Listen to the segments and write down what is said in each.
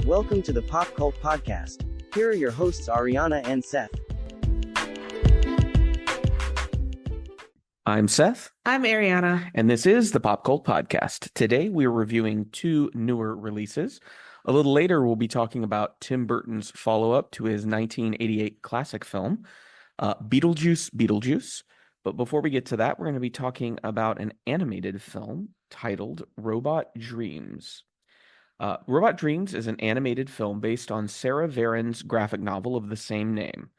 Welcome to the Pop Cult Podcast. Here are your hosts, Ariana and Seth. I'm Seth. I'm Ariana. And this is the Pop Cult Podcast. Today we're reviewing two newer releases. A little later, we'll be talking about Tim Burton's follow-up to his 1988 classic film, Beetlejuice Beetlejuice. But before we get to that, we're going to be talking about an animated film titled Robot Dreams. Robot Dreams is an animated film based on Sarah Varen's graphic novel of the same name.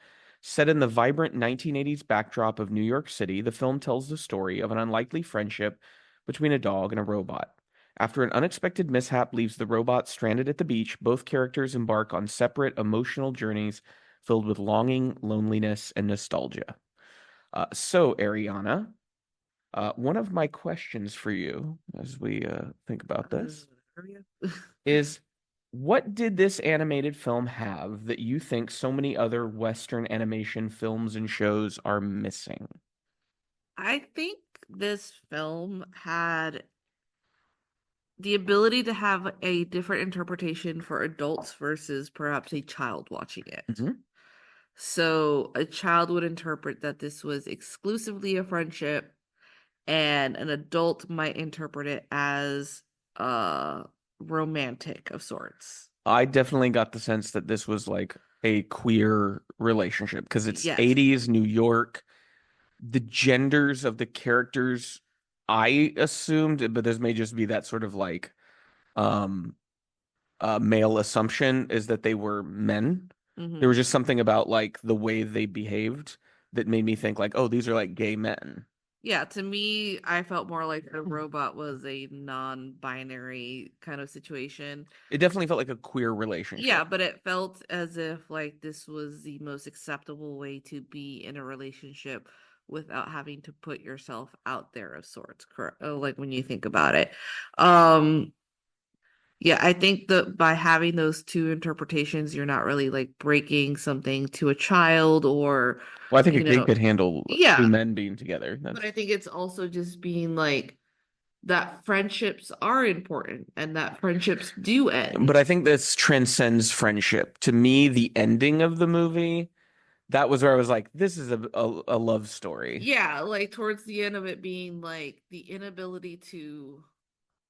Set in the vibrant 1980s backdrop of New York City, the film tells the story of an unlikely friendship between a dog and a robot. After an unexpected mishap leaves the robot stranded at the beach, both characters embark on separate emotional journeys filled with longing, loneliness, and nostalgia. So, Ariana, one of my questions for you as we think about this is, what did this animated film have that you think so many other Western animation films and shows are missing? I think this film had the ability to have a different interpretation for adults versus perhaps a child watching it. Mm-hmm. So a child would interpret that this was exclusively a friendship, and an adult might interpret it as romantic of sorts. I definitely got the sense that this was like a queer relationship because it's Yes. 80s New York. The genders of the characters, I assumed, but this may just be that sort of like male assumption, is that they were men. Mm-hmm. There was just something about like the way they behaved that made me think like, oh, these are like gay men. Yeah, to me, I felt more like the robot was a non-binary kind of situation. It definitely felt like a queer relationship. Yeah, but it felt as if like this was the most acceptable way to be in a relationship without having to put yourself out there of sorts. Correct? Like when you think about it. Yeah, I think that by having those two interpretations, you're not really like breaking something to a child or. Well, I think a kid could handle two men being together. But I think it's also just being like that friendships are important and that friendships do end. But I think this transcends friendship. To me, the ending of the movie, that was where I was like, this is a love story. Yeah, like towards the end of it being like the inability to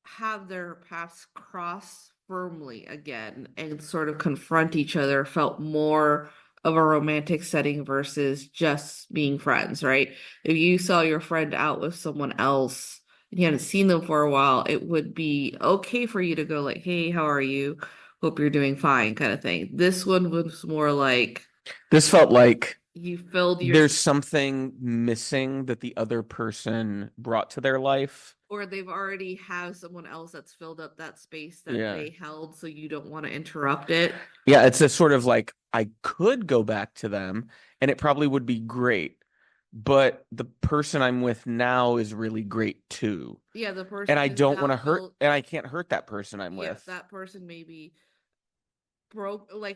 have their paths cross firmly again and sort of confront each other felt more of a romantic setting versus just being friends, right? If you saw your friend out with someone else and you hadn't seen them for a while, it would be okay for you to go like, hey, how are you? Hope you're doing fine, kind of thing. This one was more like, this felt like you filled your... there's something missing that the other person brought to their life. Or they've already have someone else that's filled up that space that they held, so you don't want to interrupt it. Yeah, it's a sort of like, I could go back to them and it probably would be great, but the person I'm with now is really great too. Yeah, the person, and I don't want to hurt, and I can't hurt that person I'm with. That person maybe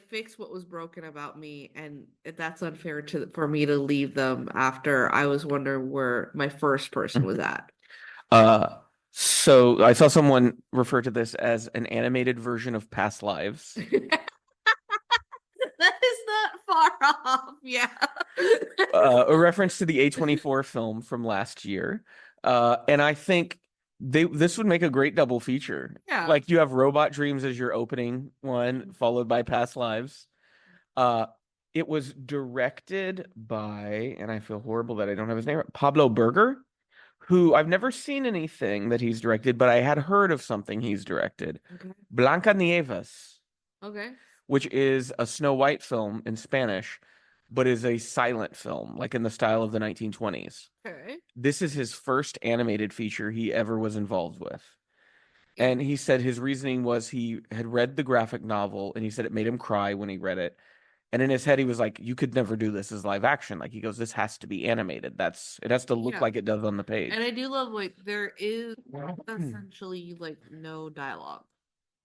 fix what was broken about me, and that's unfair for me to leave them after I was wondering where my first person was at. So I saw someone refer to this as an animated version of Past Lives. That is not far off. Yeah. A reference to the A24 film from last year. And I think this would make a great double feature. Yeah. Like you have Robot Dreams as your opening one, followed by Past Lives. It was directed by, and I feel horrible that I don't have his name, Pablo Berger, who I've never seen anything that he's directed, but I had heard of something he's directed. Okay. Blancanieves. Okay. Which is a Snow White film in Spanish, but is a silent film, like in the style of the 1920s. Okay. This is his first animated feature he ever was involved with. And he said his reasoning was he had read the graphic novel, and he said it made him cry when he read it. And in his head, he was like, you could never do this as live action. Like, he goes, this has to be animated. It has to look like it does on the page. And I do love, like, there is essentially, like, no dialogue.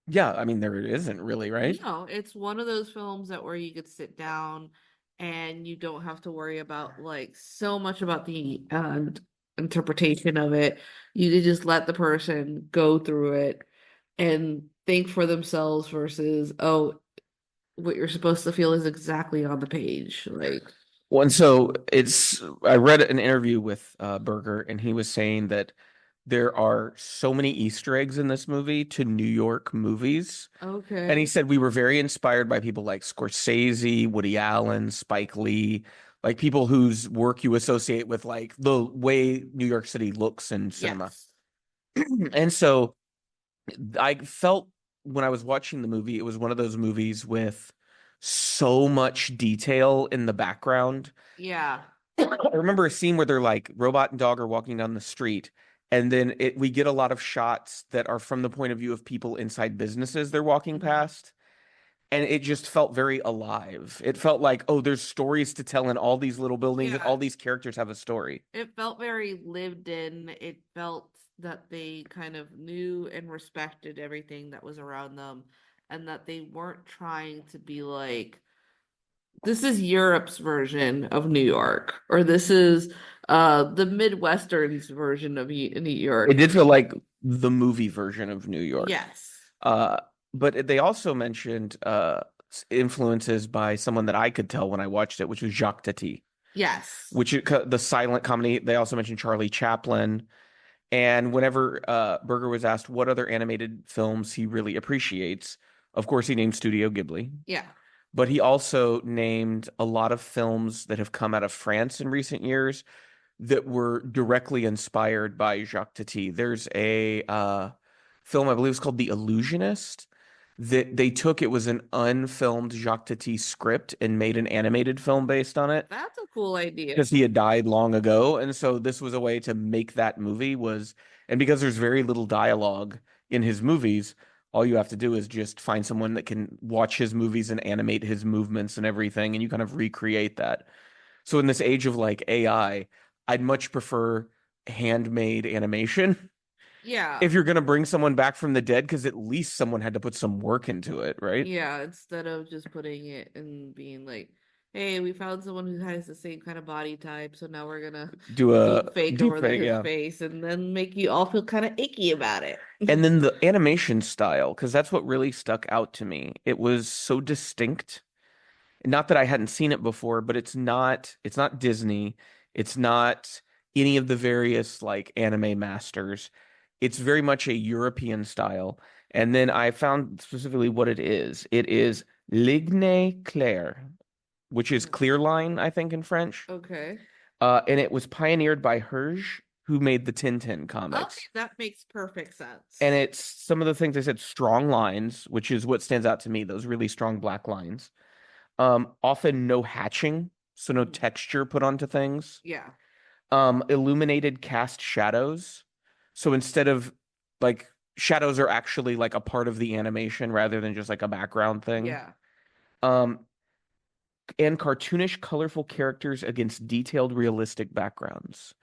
Yeah, I mean, there isn't really, right? No, it's one of those films where you could sit down and you don't have to worry about, like, so much about the interpretation of it. You could just let the person go through it. And think for themselves versus, oh, what you're supposed to feel is exactly on the page. Like, Well, and so I read an interview with Berger, and he was saying that there are so many Easter eggs in this movie to New York movies. And he okay. said we were very inspired by people like Scorsese, Woody Allen, Spike Lee, like people whose work you associate with like the way New York City looks in cinema. Yes. And so I felt when I was watching the movie, it was one of those movies with so much detail in the background. Yeah. I remember a scene where they're like robot and dog are walking down the street, and then we get a lot of shots that are from the point of view of people inside businesses they're walking Mhm. past. And it just felt very alive. It felt like, oh, there's stories to tell in all these little buildings, and Yeah. all these characters have a story. It felt very lived in. It felt that they kind of knew and respected everything that was around them, and that they weren't trying to be like, this is Europe's version of New York, or this is the Midwestern's version of New It York. did feel like the movie version of New York. Yes. Uh, but they also mentioned influences by someone that I could tell when I watched it, which was Jacques Tati, Yes. the silent comedy. They also mentioned Charlie Chaplin. And whenever Berger was asked what other animated films he really appreciates, of course, he named Studio Ghibli. Yeah. But he also named a lot of films that have come out of France in recent years that were directly inspired by Jacques Tati. There's a film, I believe it's called The Illusionist, that they took, it was an unfilmed Jacques Tati script and made an animated film based on it That's a cool idea. because he had died long ago. And so this was a way to make that movie and because there's very little dialogue in his movies, all you have to do is just find someone that can watch his movies and animate his movements and everything, and you kind of recreate that. So in this age of like AI, I'd much prefer handmade animation Yeah. if you're going to bring someone back from the dead, because at least someone had to put some work into it, right? Yeah, instead of just putting it and being like, hey, we found someone who has the same kind of body type, so now we're gonna Do a deep fake deep over fake, his yeah. face and then make you all feel kind of icky about it. And then the animation style, because that's what really stuck out to me. It was so distinct. Not that I hadn't seen it before, but it's not Disney. It's not any of the various like anime masters. It's very much a European style. And then I found specifically what it is. It is Ligne Clair, which is clear line, I think, in French. Okay. And it was pioneered by Hergé, who made the Tintin Okay, comics. that makes perfect sense. And it's some of the things I said, strong lines, which is what stands out to me, those really strong black lines. Often no hatching, so no texture put onto things. Yeah. Illuminated cast shadows. So instead of like shadows are actually like a part of the animation rather than just like a background thing. Yeah. Um, and cartoonish, colorful characters against detailed, realistic backgrounds,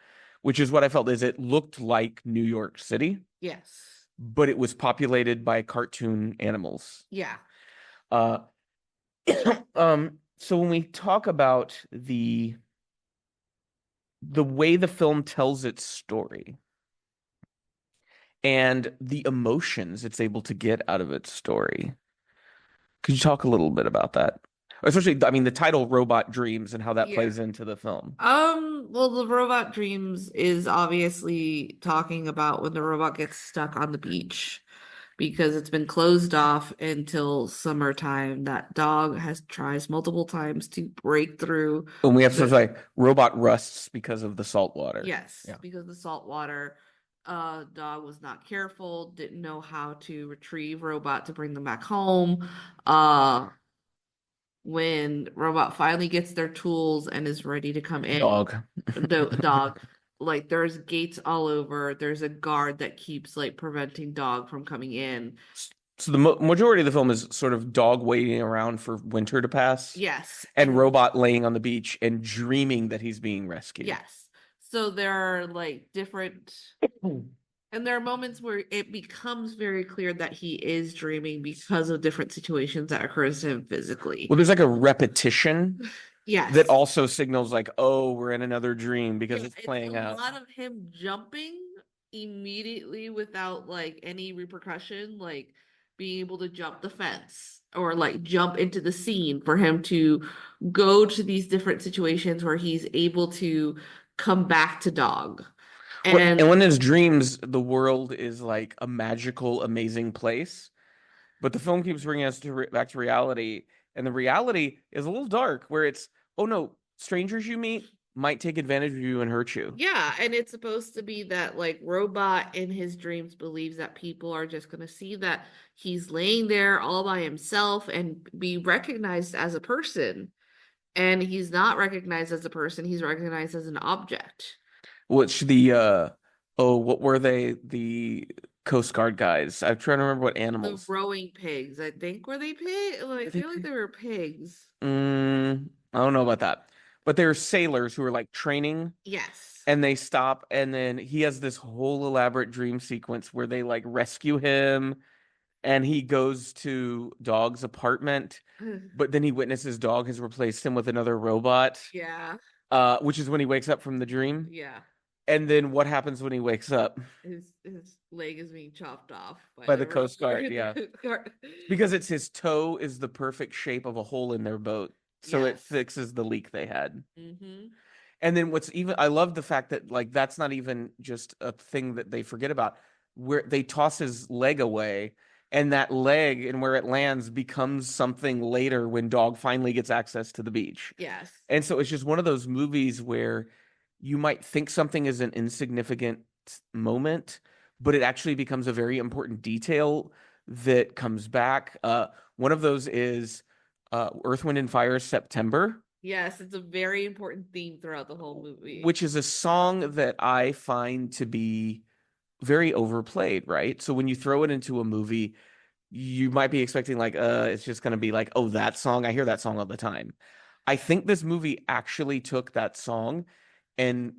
which is what I felt is it looked like New York City, Yes. but it was populated by cartoon animals. Yeah. Uh, so when we talk about the way the film tells its story and the emotions it's able to get out of its story, could you talk a little bit about that? Especially, I mean, the title Robot Dreams and how that Yeah. plays into the film. Well, the robot dreams is obviously talking about when the robot gets stuck on the beach because it's been closed off until summertime. That dog has tries multiple times to break through And we have sort of the like robot rusts because of the salt water. yes, Yeah. because the salt water. Dog was not careful, didn't know how to retrieve robot to bring them back home. When robot finally gets their tools and is ready to come in, Dog. the dog, like there's gates all over, there's a guard that keeps like preventing dog from coming in. So the majority of the film is sort of dog waiting around for winter to pass Yes. and robot laying on the beach and dreaming that he's being rescued. Yes. So there are like different and there are moments where it becomes very clear that he is dreaming because of different situations that occurs to him physically. Well, there's like a repetition Yes. that also signals like, oh, we're in another dream because Yeah, it's playing out. A lot of him jumping immediately without like any repercussion, like being able to jump the fence or like jump into the scene, for him to go to these different situations where he's able to come back to dog. And And when his dreams, the world is like a magical, amazing place. But the film keeps bringing us to back to reality, and the reality is a little dark, where it's, oh no, strangers you meet might take advantage of you and hurt you. yeah, and it's supposed to be that like robot in his dreams believes that people are just going to see that he's laying there all by himself and be recognized as a person. And he's not recognized as a person, he's recognized as an object. Which the oh, what were they? The Coast Guard guys. I'm trying to remember what The animals. rowing pigs, I think, were they pig? Like, I Are they feel like they were pigs. I don't know about that. But they're sailors who are like training, Yes. and they stop, and then he has this whole elaborate dream sequence where they like rescue him, and he goes to Dog's apartment, but then he witnesses Dog has replaced him with another robot, Yeah. which is when he wakes up from the dream. Yeah. And then what happens when he wakes up? His leg is being chopped off By the the Coast Guard, the yeah. Coast Guard. Because it's his toe is the perfect shape of a hole in their boat. So it Yes. fixes the leak they had. Mm-hmm. And then what's even, I love the fact that like that's not even just a thing that they forget about, where they toss his leg away, and that leg and where it lands becomes something later when Dog finally gets access to the beach. Yes. And so it's just one of those movies where you might think something is an insignificant moment, but it actually becomes a very important detail that comes back. One of those is Earth, Wind, and Fire's September, Yes, it's a very important theme throughout the whole movie. which is a song that I find to be very overplayed, right? So when you throw it into a movie, you might be expecting like, it's just going to be like, oh, that song. I hear that song all the time. I think this movie actually took that song and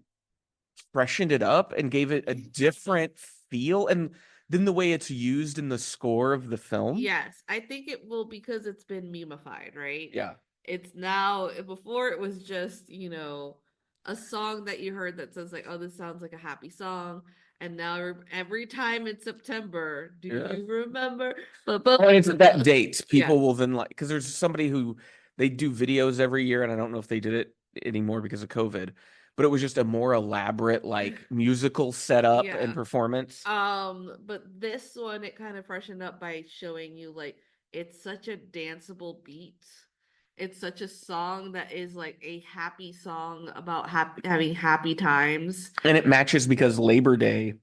freshened it up and gave it a different feel. And then the way it's used in the score of the film. Yes, I think it will, because it's been memeified, right? Yeah. It's now, before it was just, a song that you heard that says like, oh, this sounds like a happy song. And now every time it's September, do Yeah. you remember? Well, it's that date. People Yeah. will then like, because there's somebody who they do videos every year, and I don't know if they did it anymore because of COVID, but it was just a more elaborate like musical setup and Yeah. performance. But this one, it kind of freshened up by showing you like it's such a danceable beat. It's such a song that is like a happy song about having happy times. And it matches because Labor Day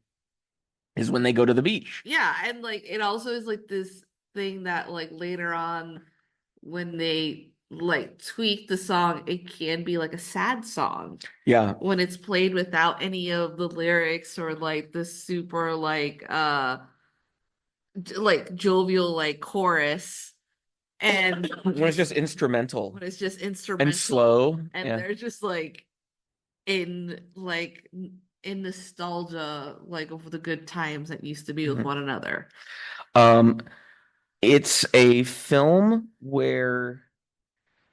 is when they go to the beach. Yeah, and like it also is like this thing that like later on, when they like tweak the song, it can be like a sad song Yeah. when it's played without any of the lyrics or like the super like jovial like chorus, and When it's just instrumental when it's just and instrumental slow. and Yeah. they're just like in nostalgia, like of the good times that used to be with Mhm. one another. Um, it's a film where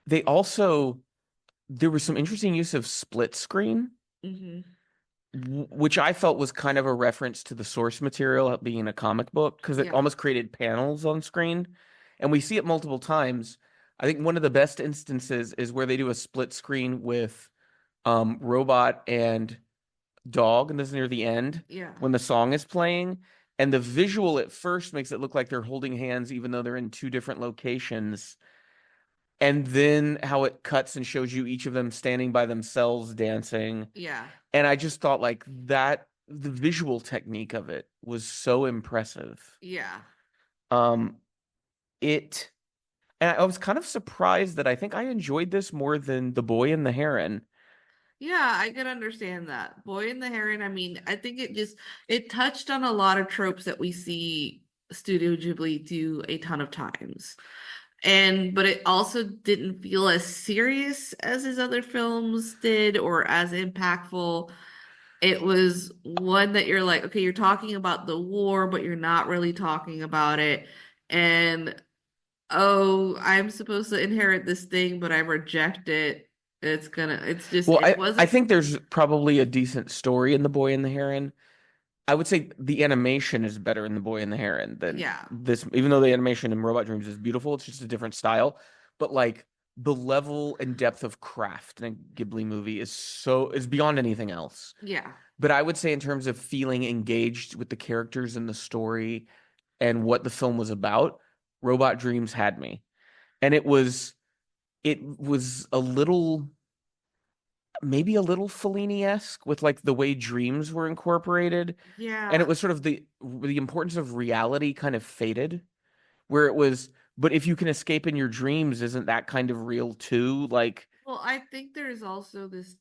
they also there was some interesting use of split screen, Hmm. which I felt was kind of a reference to the source material being a comic book, because it Yeah. almost created panels on screen, and we see it multiple times. I think one of the best instances is where they do a split screen with Robot and Dog, and this is near the end Yeah. when the song is playing. And the visual at first makes it look like they're holding hands, even though they're in two different locations. And then how it cuts and shows you each of them standing by themselves dancing. Yeah. And I just thought like that, the visual technique of it was so impressive. Yeah. Um, it, and I was kind of surprised that I think I enjoyed this more than The Boy and the Heron. Yeah, I can understand that. Boy and the Heron, I mean, I think it touched on a lot of tropes that we see Studio Ghibli do a ton of times. But it also didn't feel as serious as his other films did, or as impactful. It was one that you're like, okay, you're talking about the war, but you're not really talking about it. And oh, I'm supposed to inherit this thing, but I reject it. It's just, Well, it I wasn't. think there's probably a decent story in The Boy and the Heron, I would say the animation is better in The Boy and the Heron than Yeah. this, even though the animation in Robot Dreams is beautiful, it's just a different style. But like the level and depth of craft in a Ghibli movie is beyond anything else. Yeah. But I would say in terms of feeling engaged with the characters and the story and what the film was about, Robot Dreams had me. And it was a little maybe a little Fellini-esque with like the way dreams were incorporated. And it Yeah. was sort of the importance of reality kind of faded, where it was, but if you can escape in your dreams, isn't that kind of real too? Like, Well, I think there's also this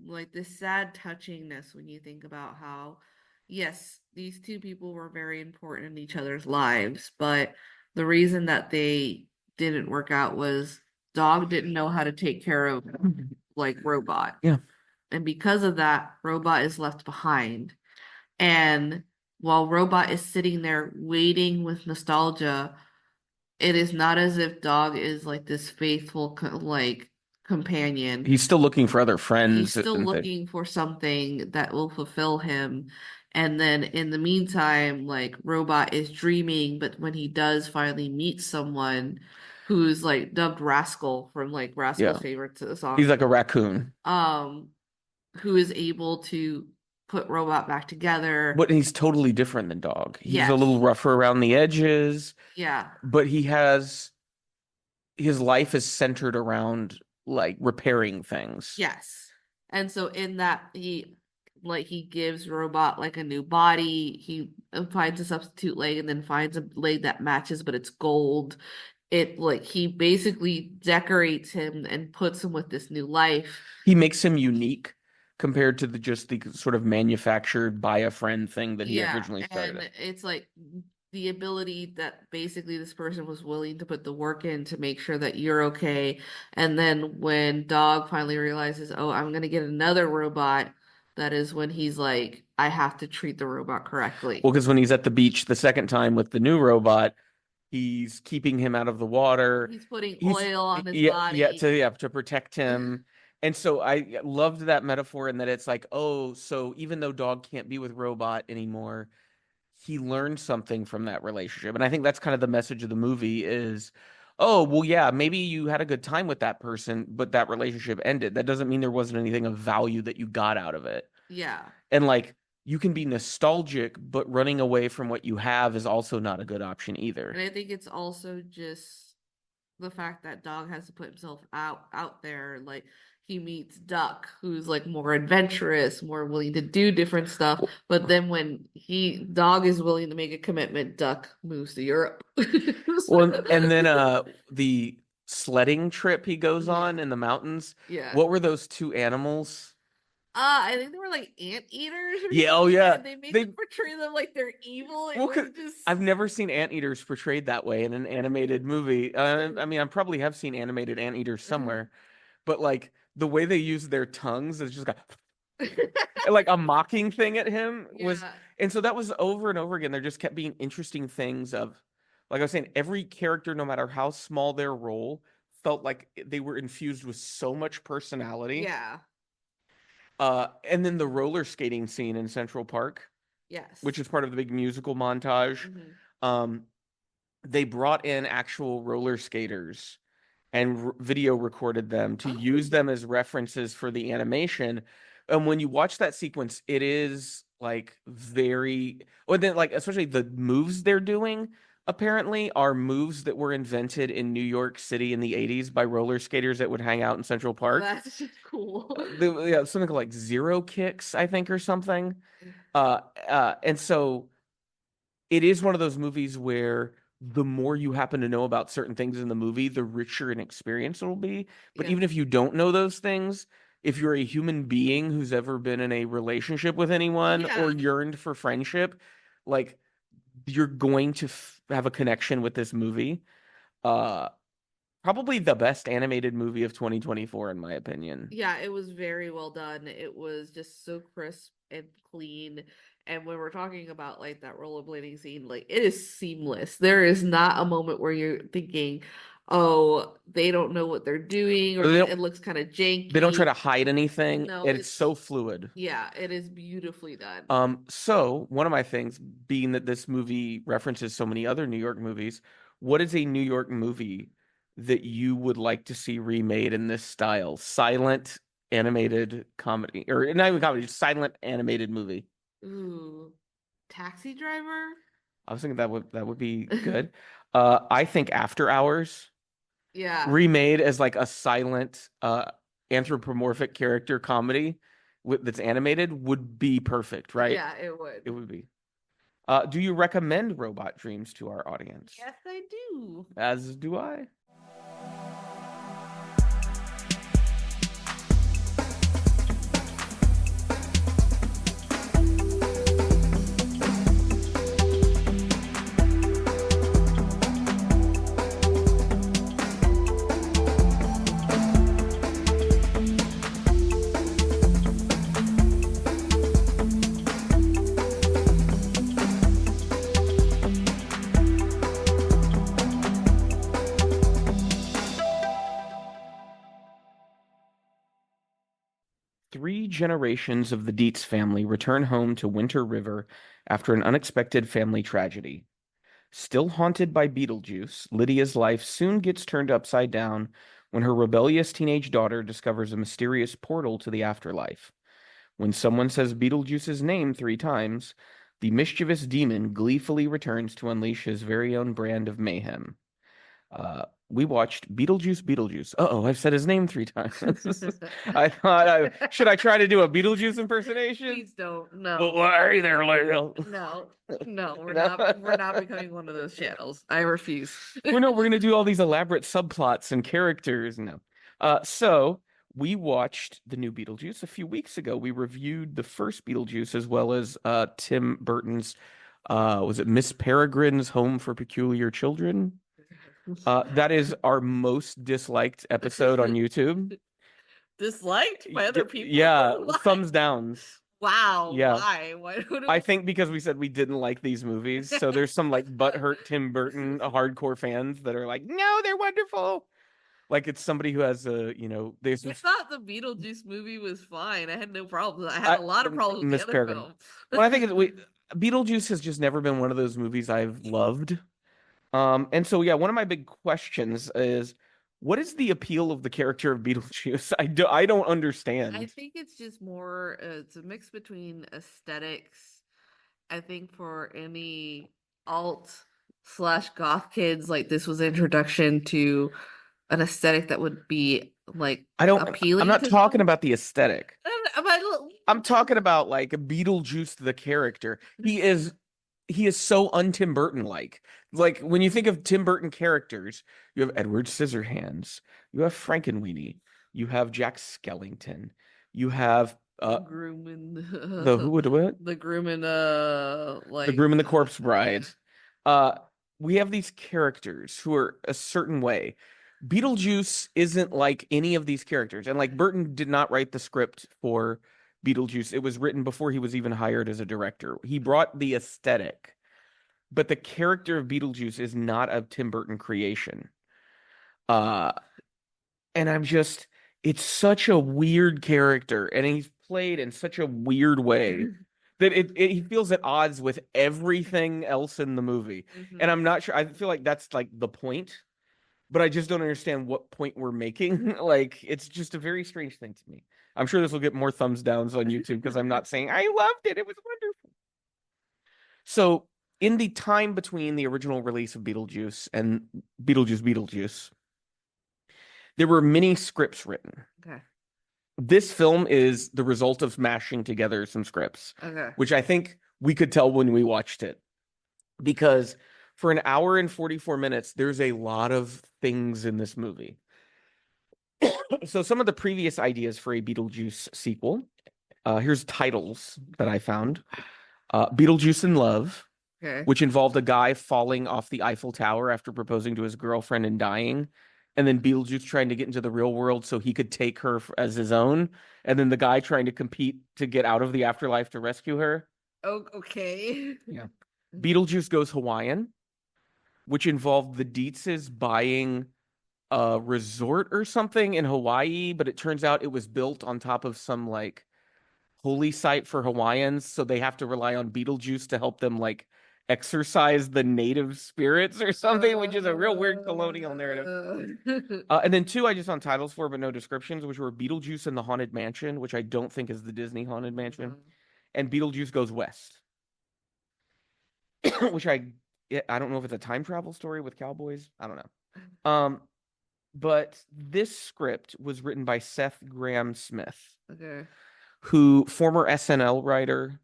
like this sad touchingness when you think about how, yes, these two people were very important in each other's lives, but the reason that they didn't work out was Dog didn't know how to take care of like Robot. yeah, And because of that, Robot is left behind. And while Robot is sitting there waiting with nostalgia, it is not as if Dog is like this faithful like companion. he's still looking for other He's friends still and things. looking for something that will fulfill him. And then in the meantime, like Robot is dreaming, but when he does finally meet someone who's like dubbed Rascal from like Rascal's Yeah, favorite he's song, like a raccoon, um, who is able to put Robot back together. but he's totally different than Dog. He's a Yes. little rougher around the edges, Yeah. but his life is centered around like repairing things. Yes. And so in that he gives Robot like a new body. He finds a substitute leg and then finds a leg that matches, but it's gold. It like he basically decorates him and puts him with this new life. He makes him unique compared to the sort of manufactured by a friend thing that he Yeah, originally started. and it's like the ability that basically this person was willing to put the work in to make sure that you're okay. And then when Dog finally realizes, oh, I'm gonna get another robot, that is when he's like, I have to treat the robot Well, correctly. because when he's at the beach the second time with the new robot, he's keeping him out of the water. He's putting He's oil on his yeah, body. to protect him. And so I loved that metaphor in that it's like, oh, so even though Dog can't be with Robot anymore, he learned something from that relationship. And I think that's kind of the message of the movie is, oh, well, yeah, maybe you had a good time with that person, but that relationship ended. That doesn't mean there wasn't anything of value that you got out of it. Yeah. And like you can be nostalgic, but running away from what you have is also not a good option And either. I think it's also just the fact that Dog has to put himself out there. Like he meets Duck, who's like more adventurous, more willing to do different stuff. But then when he Dog is willing to make a commitment, Duck moves to Europe. Well, and then the sledding trip he goes Yeah. on in the mountains. Yeah. What were those two animals? I think they were like anteaters or Yeah, oh something, yeah. and they make They them portray them like they're evil. It well, was 'cause just I've never seen anteaters portrayed that way in an animated movie. I mean, I probably have seen animated anteaters somewhere, but like the way they use their tongues is just like a mocking thing at him was, yeah. and so that was over and over again. There just kept being interesting things of, like I was saying, every character, no matter how small their role, felt like they were infused with so much personality. Yeah. And then the roller skating scene in Central Park, which Yes. is part of the big musical montage. Mhm. Um, they brought in actual roller skaters and video recorded them to use Oh. them as references for the animation. And when you watch that sequence, it is like very, or then like especially the moves they're doing apparently are moves that were invented in New York City in the 80s by roller skaters that would hang out in Central Park. That's just cool. Yeah, something like zero kicks, I think, or something. And so it is one of those movies where the more you happen to know about certain things in the movie, the richer an experience it'll be. But Yeah. even if you don't know those things, if you're a human being who's ever been in a relationship with anyone or Yeah. yearned for friendship, like you're going to have a connection with this movie. Uh, Probably the best animated movie of 2024, in my opinion. Yeah, it was very well done. It was just so crisp and clean. And when we're talking about like that rollerblading scene, like it is seamless. There is not a moment where you're thinking, oh, they don't know what they're doing, or They like don't it looks kind of they don't try janky. to hide anything. No, It's so it's fluid. yeah, it is beautifully done. So one of my things, being that this movie references so many other New York movies, what is a New York movie that you would like to see remade in this style? Silent animated comedy, or not even comedy, just silent animated movie. Ooh, Taxi Driver? I was thinking that would be good. I think After Hours Yeah. remade as like a silent anthropomorphic character comedy that's animated would be perfect, right? Yeah, it would. It would be. Do you recommend Robot Dreams to our audience? Yes, I do. As do I. Three generations of the Dietz family return home to Winter River after an unexpected family tragedy. Still haunted by Beetlejuice, Lydia's life soon gets turned upside down when her rebellious teenage daughter discovers a mysterious portal to the afterlife. When someone says Beetlejuice's name 3 times, the mischievous demon gleefully returns to unleash his very own brand of mayhem. We watched Beetlejuice Beetlejuice. Uh-oh, I've said his name 3 times. I thought, should I try to do a Beetlejuice impersonation? Please don't. No. Well, hey there, Leo. No. No, we're No. not becoming one of those channels. I refuse. We're gonna do all these elaborate subplots and characters. No. So we watched the new Beetlejuice a few weeks ago. We reviewed the first Beetlejuice as well as Tim Burton's was it Miss Peregrine's Home for Peculiar Children? That is our most disliked episode on YouTube. Disliked by other people? Yeah, Why? thumbs downs. Wow. Yeah. Why? Why do I think because we said we didn't like these movies, so there's some like butthurt Tim Burton hardcore fans that are like, no, they're wonderful. Like it's somebody who has there's I thought the Beetlejuice movie was fine. I had no problems. I had a lot of problems with Miss the other Peregrine. film. Well, I think Beetlejuice has just never been one of those movies I've loved. And so yeah, one of my big questions is, what is the appeal of the character of Beetlejuice? I don't understand. I think it's just more, it's a mix between aesthetics. I think for any alt/goth kids, like this was introduction to an aesthetic that would be like appealing. I'm not to talking them. about the aesthetic. But I'm talking about like Beetlejuice the character. He is so un-Tim Burton like. Like when you think of Tim Burton characters, you have Edward Scissorhands, you have Frankenweenie, you have Jack Skellington, you have Groom and the who would what? The Groom and like The Groom and the Corpse Bride. We have these characters who are a certain way. Beetlejuice isn't like any of these characters, and like Burton did not write the script for Beetlejuice. It was written before he was even hired as a director. He brought the aesthetic, but the character of Beetlejuice is not a Tim Burton creation. And it's such a weird character, and he's played in such a weird way that he feels at odds with everything else in the movie. And I'm not sure. I feel like that's like the point, but I just don't understand what point we're making. Like, it's just a very strange thing to me. I'm sure this will get more thumbs downs on YouTube because I'm not saying I loved it. It was wonderful. So, in the time between the original release of Beetlejuice and Beetlejuice, there were many scripts written. Okay. This film is the result of mashing together some scripts, which I think we could tell when we watched it. Because for an hour and 44 minutes, there's a lot of things in this movie. So some of the previous ideas for a Beetlejuice sequel, here's titles that I found. Beetlejuice in Love, which involved a guy falling off the Eiffel Tower after proposing to his girlfriend and dying, and then Beetlejuice trying to get into the real world so he could take her as his own, and then the guy trying to compete to get out of the afterlife to rescue her. Oh, okay. Yeah. Beetlejuice Goes Hawaiian, which involved the Dietzes buying a resort or something in Hawaii, but it turns out it was built on top of some like holy site for Hawaiians, so they have to rely on Beetlejuice to help them like exorcise the native spirits or something, which is a real weird colonial narrative. And then two I just found titles for, but no descriptions, which were Beetlejuice and the Haunted Mansion, which I don't think is the Disney Haunted Mansion, and Beetlejuice Goes West, which I don't know if it's a time travel story with cowboys. I don't know. But this script was written by Seth Grahame-Smith, Okay. who former SNL writer.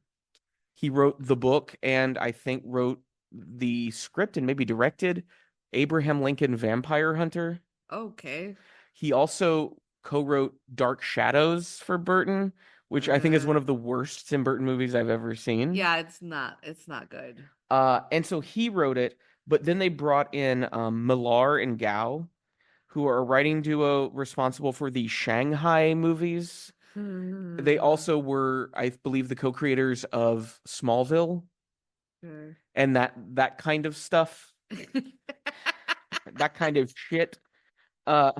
He wrote the book and I think wrote the script and maybe directed Abraham Lincoln Vampire Hunter. Okay. He also co-wrote Dark Shadows for Burton, which I think is one of the worst Tim Burton movies I've ever seen. Yeah, it's not. It's not good. And so he wrote it, but then they brought in Millar and Gao, who are a writing duo responsible for the Shanghai movies. They also were, I believe, the co-creators of Smallville and that kind of stuff, that kind of shit. Sorry.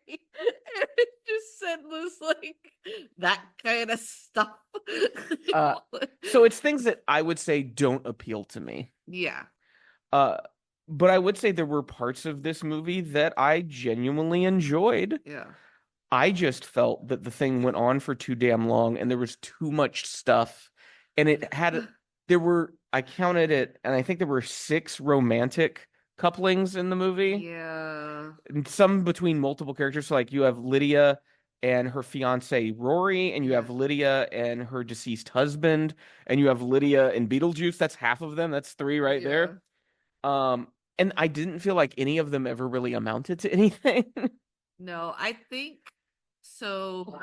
It just said was like that kind of stuff. So it's things that I would say don't appeal to me. Yeah. But I would say there were parts of this movie that I genuinely enjoyed. Yeah. I just felt that the thing went on for too damn long and there was too much stuff. And I counted it, and I think there were 6 romantic couplings in the movie. Yeah. And some between multiple characters. So like you have Lydia and her fiance Rory, and you have Lydia and her deceased husband, and you have Lydia and Beetlejuice. That's half of them. That's 3 right there. And I didn't feel like any of them ever really amounted to anything. No, I think so.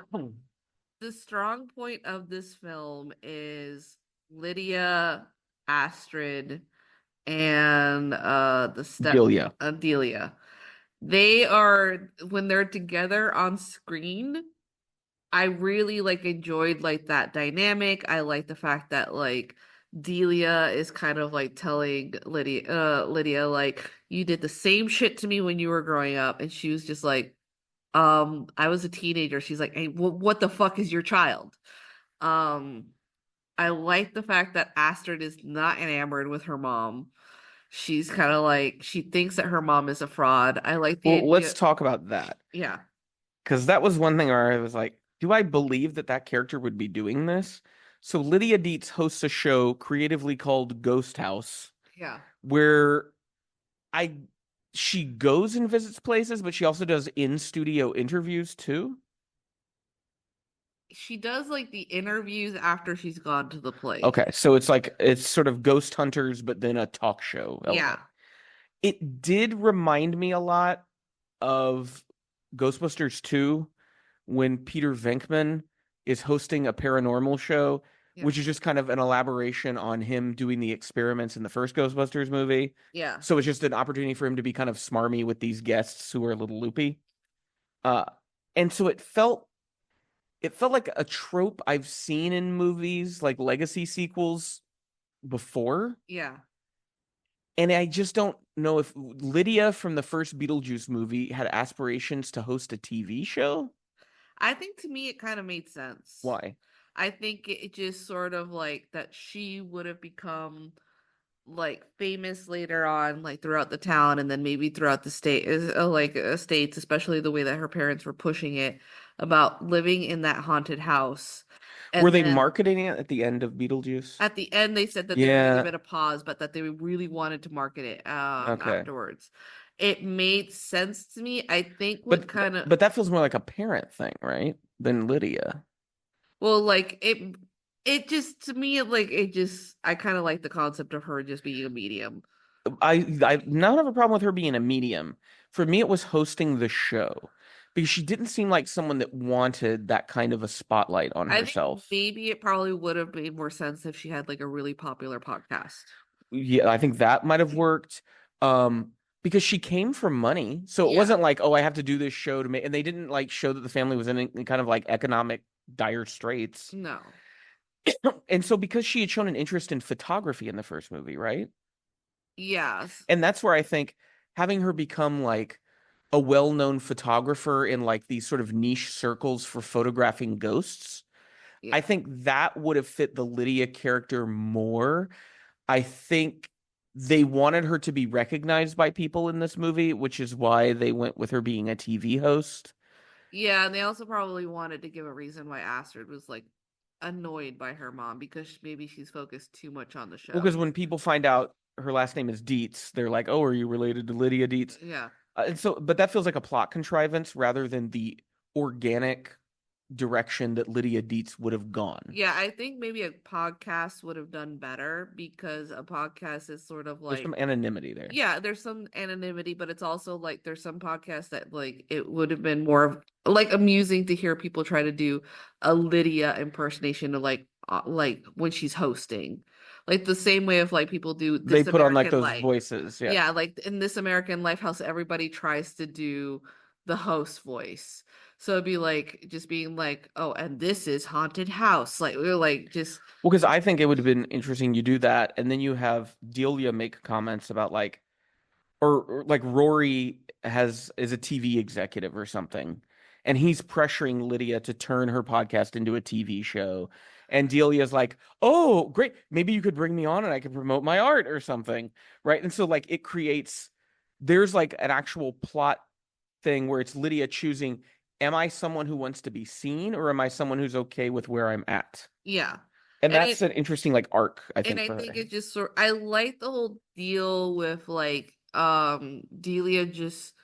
The strong point of this film is Lydia, Astrid, and Delia. Delia. They are, when they're together on screen, I really like enjoyed like that dynamic. I like the fact that like Delia is kind of like telling Lydia like, you did the same shit to me when you were growing up, and she was just like, I was a teenager. She's like, hey, what the fuck is your child? I like the fact that Astrid is not enamored with her mom. She's kind of like, she thinks that her mom is a fraud. I like the Well, idea. let's talk about that. Yeah. Because that was one thing where I was like, do I believe that character would be doing this? So Lydia Dietz hosts a show creatively called Ghost House. Yeah. Where she goes and visits places, but she also does in-studio interviews too. She does like the interviews after she's gone to the place. Okay, so it's sort of Ghost Hunters, but then a talk show element. Yeah. It did remind me a lot of Ghostbusters 2 when Peter Venkman is hosting a paranormal show, which is just kind of an elaboration on him doing the experiments in the first Ghostbusters movie. Yeah. So it's just an opportunity for him to be kind of smarmy with these guests who are a little loopy. And so it felt like a trope I've seen in movies like legacy sequels before. Yeah. And I just don't know if Lydia from the first Beetlejuice movie had aspirations to host a TV show. I think to me it kind of made sense. Why? I think it just sort of like that she would have become like famous later on, like throughout the town, and then maybe throughout the state, states, especially the way that her parents were pushing it about living in that haunted house. And were they marketing it at the end of Beetlejuice? At the end, they said that they were going to give it a pause, but that they really wanted to market it afterwards. It made sense to me. I think but that feels more like a parent thing, right? Than Lydia. Well, like it just, to me, I kind of like the concept of her just being a medium. I not have a problem with her being a medium. For me, it was hosting the show because she didn't seem like someone that wanted that kind of a spotlight on herself. Think maybe it probably would have made more sense if she had like a really popular podcast. Yeah, I think that might have worked. Because she came from money. So it wasn't like, oh, I have to do this show to make, and they didn't like show that the family was in kind of like economic dire straits. No. And so because she had shown an interest in photography in the first movie, right? Yes. And that's where I think having her become like a well-known photographer in like these sort of niche circles for photographing ghosts, I Yeah. think that would have fit the Lydia character more. I think they wanted her to be recognized by people in this movie, which is why they went with her being a TV host. Yeah, and they also probably wanted to give a reason why Astrid was like annoyed by her mom because maybe she's focused too much on the Well, show. because when people find out her last name is Dietz, they're like, "Oh, are you related to Lydia Dietz?" Yeah. And so, but that feels like a plot contrivance rather than the organic direction that Lydia Dietz would have gone. Yeah, I think maybe a podcast would have done better because a podcast is sort of There's like, some anonymity there. yeah, there's some anonymity, but it's also like there's some podcasts that like it would have been more of like amusing to hear people try to do a Lydia impersonation of like when she's hosting. Like the same way of like people do They This put on like American those Life. voices, yeah. Yeah, like in This American Life House, everybody tries to do the host voice. So it'd be like just being like, oh, and this is haunted house. Like we're like just Well, because I think it would have been interesting you do that, and then you have Delia make comments about like, or like Rory is a TV executive or something, and he's pressuring Lydia to turn her podcast into a TV show, and Delia's like, "Oh, great, maybe you could bring me on and I could promote my art or something," right? And so like it creates, there's like an actual plot thing where it's Lydia choosing, am I someone who wants to be seen or am I someone who's okay with where I'm at? yeah. And And that's it an interesting like arc, I and think, I for think her. it's just sort I like the whole deal with like Delia just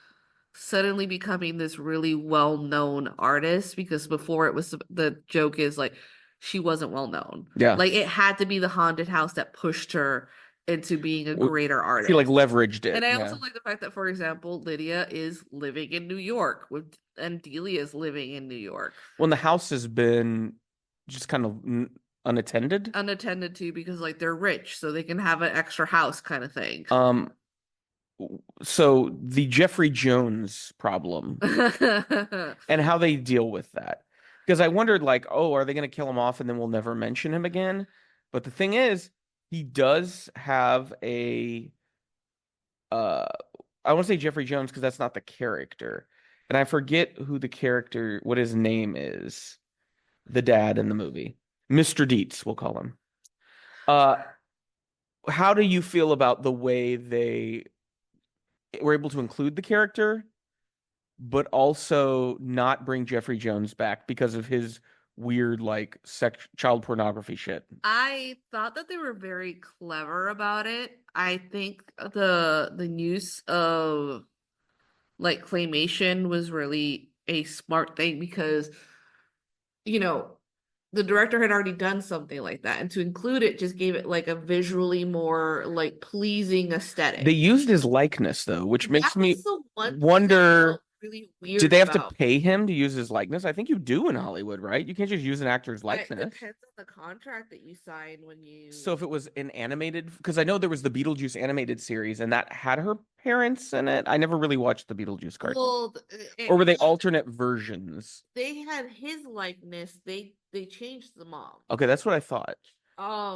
suddenly becoming this really well-known artist because before it was the joke is like she wasn't well known. Yeah. Like it had to be the haunted house that pushed her into being a greater She like artist. leveraged And it. I Yeah. also like the fact that, for example, Lydia is living in New York with and Delia is living in New York. When the house has been just kind of unattended. Unattended to because like they're rich, so they can have an extra house kind of thing. Um, so the Jeffrey Jones problem and how they deal with that. Because I wondered, like, oh, are they going to kill him off and then we'll never mention him again? But the thing is, he does have a uh I want to say Jeffrey Jones because that's not the character. And I forget who the character, what his name is. The dad in the movie. Mr. Dietz, we'll call him. Uh how do you feel about the way they were able to include the character, but also not bring Jeffrey Jones back because of his weird like child pornography shit? I thought that they were very clever about it. I think the use of like claymation was really a smart thing because you know the director had already done something like that, and to include it just gave it like a visually more like pleasing They aesthetic. used his likeness though, which That makes was me the one thing that wonder, felt really did weird they have to about. pay him to use his likeness? I think you do in Hollywood, right? You can't just use an actor's It likeness. depends on the contract that you sign when So you. if it was an animated, because I know there was the Beetlejuice animated series and that had her parents in it. I never really watched the Beetlejuice cartoon. Well, Or were they alternate versions? they had his likeness. They changed the mom. Okay, that's what I thought.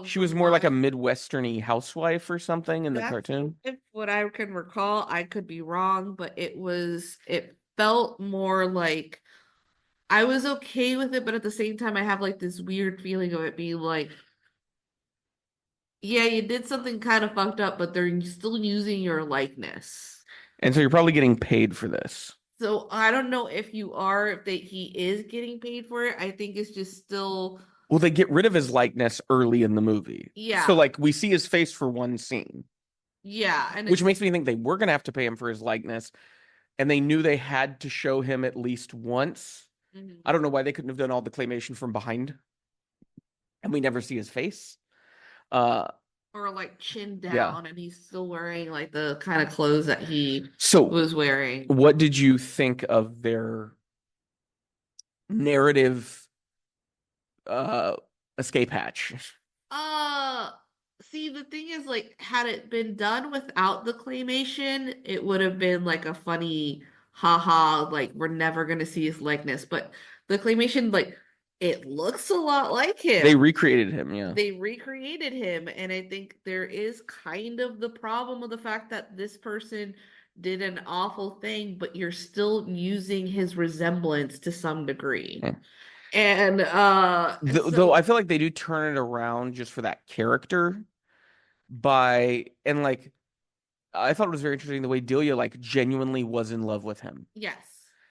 She The was more like a mom. Midwesterny housewife or something in the That's cartoon. if what I can recall. I could be wrong, but it felt more like I was okay with it, but at the same time, I have like this weird feeling of it being like, yeah, you did something kind of fucked up, but they're still using your likeness. And so you're probably getting paid for this. So I don't know if you are, if he is getting paid for it. I think it's just still, Well, they get rid of his likeness early in the movie. So yeah, like we see his face for one scene, yeah, and which it's makes me think they were gonna have to pay him for his likeness, and they knew they had to show him at least once. mhm. I don't know why they couldn't have done all the claymation from behind, and we never see his face. Uh, Or like chin yeah. down, and he's still wearing like the kind of clothes that he So was wearing. what did you think of their narrative uh escape hatch? Uh, See, the thing is, like, had it been done without the claymation, it would have been like a funny, haha, like we're never gonna see his likeness. But the claymation, like, it looks a lot like him. They recreated him, yeah. They recreated him, and I think there is kind of the problem of the fact that this person did an awful thing, but you're still using his resemblance to some degree. Yeah. And Though I feel like they do turn it around just for that character and like I thought it was very interesting the way Delia like genuinely was in love with him, yes.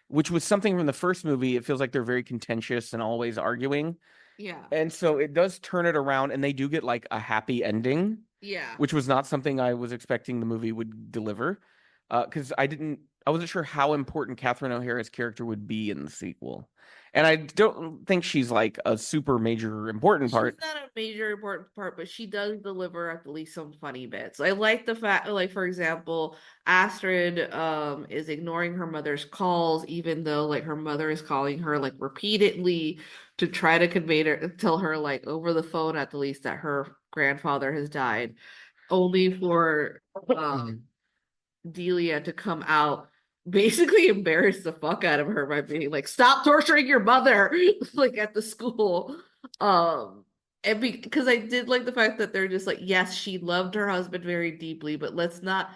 which was something from the first movie. It feels like they're very contentious and always arguing. Yeah. And so it does turn it around and they do get like a happy ending, Yeah. which was not something I was expecting the movie would deliver. Because I wasn't sure how important Catherine O'Hara's character would be in the sequel. And I don't think she's like a super major important part. She's not a major important part, but she does deliver at least some funny bits. I like the fact, like for example, Astrid is ignoring her mother's calls, even though like her mother is calling her like repeatedly to try to tell her like over the phone at the least that her grandfather has died, only for Delia to come out basically embarrass the fuck out of her by being like, stop torturing your mother like at the school. And because I did like the fact that they're just like, yes, she loved her husband very deeply, but let's not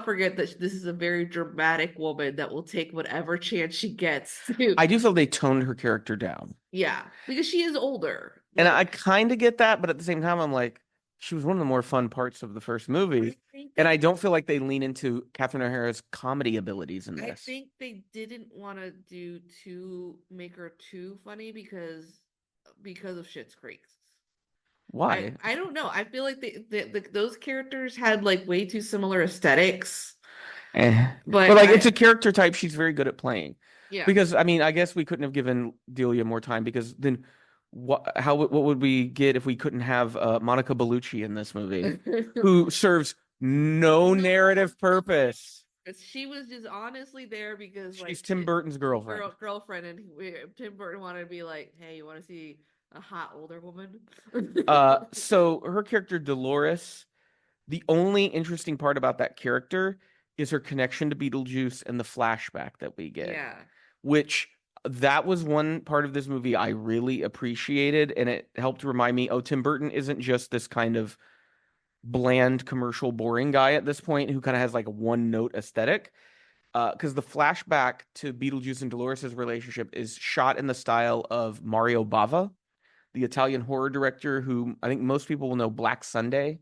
forget that this is a very dramatic woman that will take whatever chance she gets to. I do feel they toned her character down. Yeah, because she is older. And Like, I kind of get that, but at the same time, I'm like, she was one of the more fun parts of the first movie. And I don't feel like they lean into Catherine O'Hara's comedy abilities in I this. think they didn't want to make her too funny because of Schitt's Creek. Why? I don't know. I feel like those characters had like way too similar aesthetics. But like it's a character type she's very good at playing. Yeah. Because I mean, I guess we couldn't have given Delia more time because then what would we get if we couldn't have Monica Bellucci in this movie, who serves no narrative purpose? She was just honestly there because she's Tim Burton's girlfriend. Girlfriend, and Tim Burton wanted to be like, "Hey, you want to see a hot older woman?" So her character Dolores, the only interesting part about that character is her connection to Beetlejuice and the flashback that we get. Yeah. Which that was one part of this movie I really appreciated, and it helped remind me, oh, Tim Burton isn't just this kind of bland, commercial, boring guy at this point who kind of has like a one-note aesthetic. Because the flashback to Beetlejuice and Dolores' relationship is shot in the style of Mario Bava, the Italian horror director who I think most people will know Black Sunday,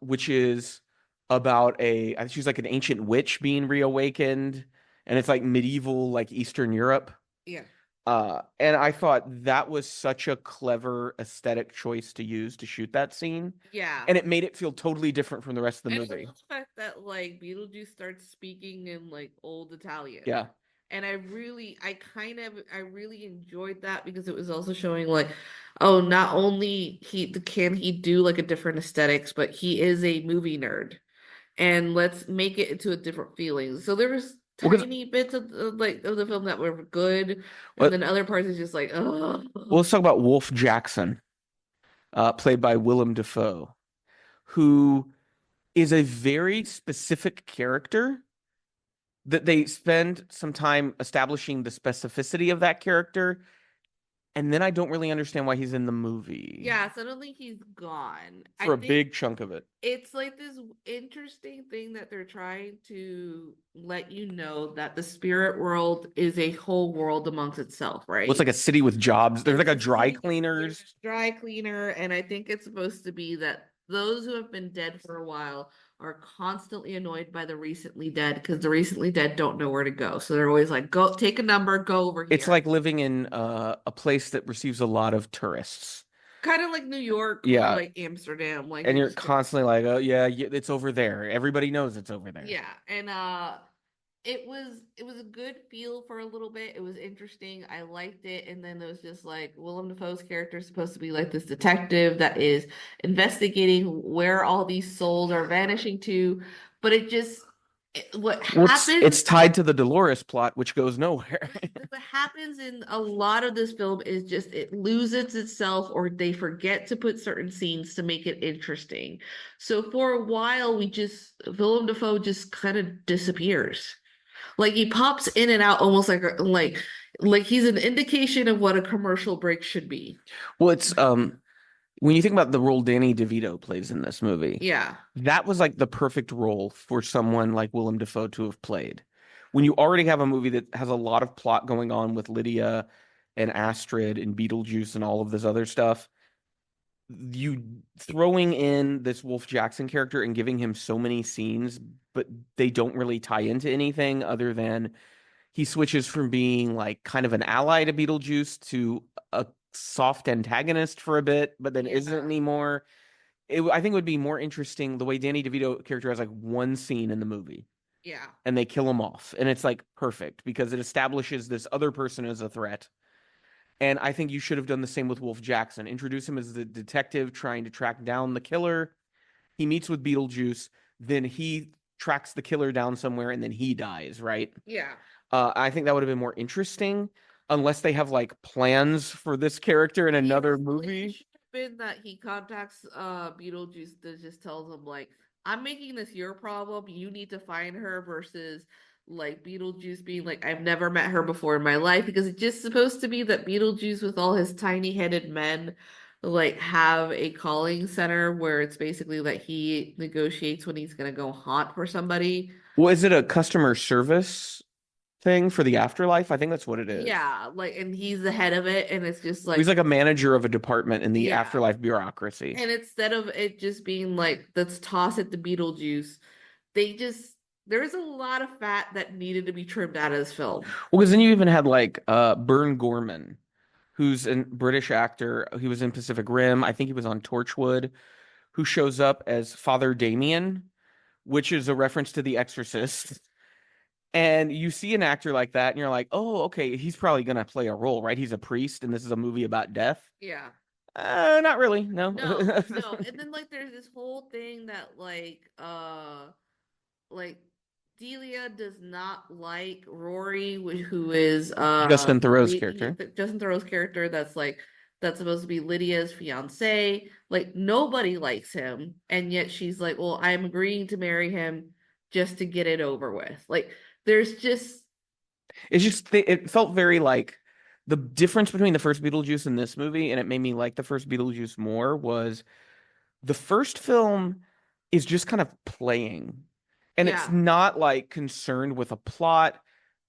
which is about I think she's like an ancient witch being reawakened, and it's like medieval, like Eastern Europe. Yeah. And I thought that was such a clever aesthetic choice to use to shoot that scene. Yeah. And it made it feel totally different from the rest of the movie. And the fact that like Beetlejuice starts speaking in like old Italian. Yeah. And I really enjoyed that because it was also showing like, oh, not only can he do like a different aesthetics, but he is a movie nerd, and let's make it into a different feeling. So there was tiny bits of the film that were good, and then other parts is just like, oh. Well, let's talk about Wolf Jackson, played by Willem Dafoe, who is a very specific character that they spend some time establishing the specificity of that character, and then I don't really understand why he's in the movie. Yeah, suddenly he's gone. For a big chunk of it. It's like this interesting thing that they're trying to let you know that the spirit world is a whole world amongst itself, right? Well, it's like a city with jobs. There's like a dry cleaners. Dry cleaner, and I think it's supposed to be that those who have been dead for a while are constantly annoyed by the recently dead because the recently dead don't know where to go. So they're always like, go take a number, go over here. It's like living in a place that receives a lot of tourists. Kind of like New York, or like Amsterdam. Like, and you're constantly like, oh yeah, it's over there. Everybody knows it's over there. Yeah. And it was a good feel for a little bit. It was interesting. I liked it. And then it was just like Willem Dafoe's character is supposed to be like this detective that is investigating where all these souls are vanishing to. But it's tied to the Dolores plot, which goes nowhere. What happens in a lot of this film is just it loses itself, or they forget to put certain scenes to make it interesting. So for a while, Willem Dafoe just kind of disappears. Like he pops in and out almost like Like he's an indication of what a commercial break should be. Well, it's when you think about the role Danny DeVito plays in this movie, Yeah. that was like the perfect role for someone like Willem Dafoe to have played. When you already have a movie that has a lot of plot going on with Lydia and Astrid and Beetlejuice and all of this other stuff, you throwing in this Wolf Jackson character and giving him so many scenes, but they don't really tie into anything other than he switches from being like kind of an ally to Beetlejuice to a soft antagonist for a bit, but then isn't Yeah. anymore. I think it would be more interesting the way Danny DeVito character has like one scene in the movie Yeah. and they kill him off. And it's like perfect because it establishes this other person as a threat. And I think you should have done the same with Wolf Jackson. Introduce him as the detective trying to track down the killer. He meets with Beetlejuice, then he tracks the killer down somewhere, and then he dies, right? Yeah. I think that would have been more interesting, unless they have like plans for this character in another It movie. should have been that he contacts Beetlejuice that just tells him like, I'm making this your problem. You need to find her versus like Beetlejuice being like, I've never met her before in my life because it's just supposed to be that Beetlejuice with all his tiny headed men like have a calling center where it's basically that he negotiates when he's gonna go haunt for somebody. Well, is it a customer service thing for the afterlife? I think that's what it is. Yeah, like and he's the head of it and it's just He's like like a manager of a department in the yeah. afterlife bureaucracy. And instead of it just being like, let's toss it to Beetlejuice, they just there's a lot of fat that needed to be trimmed out of this film. Well, because then you even had like Bern Gorman, who's a British actor. He was in Pacific Rim. I think he was on Torchwood, who shows up as Father Damien, which is a reference to The Exorcist. And you see an actor like that, and you're like, oh, okay, he's probably gonna play a role, right? He's a priest, and this is a movie about death. Yeah. Not really, no. No, no. And then like there's this whole thing that like Delia does not like Rory, who is Justin Theroux's character. Justin Theroux's character that's supposed to be Lydia's fiance. Like nobody likes him, and yet she's like, "Well, I'm agreeing to marry him just to get it over with." Like there's just It's just it felt very like the difference between the first Beetlejuice and this movie, and it made me like the first Beetlejuice more, was the first film is just kind of playing. And it's yeah, not like concerned with a plot.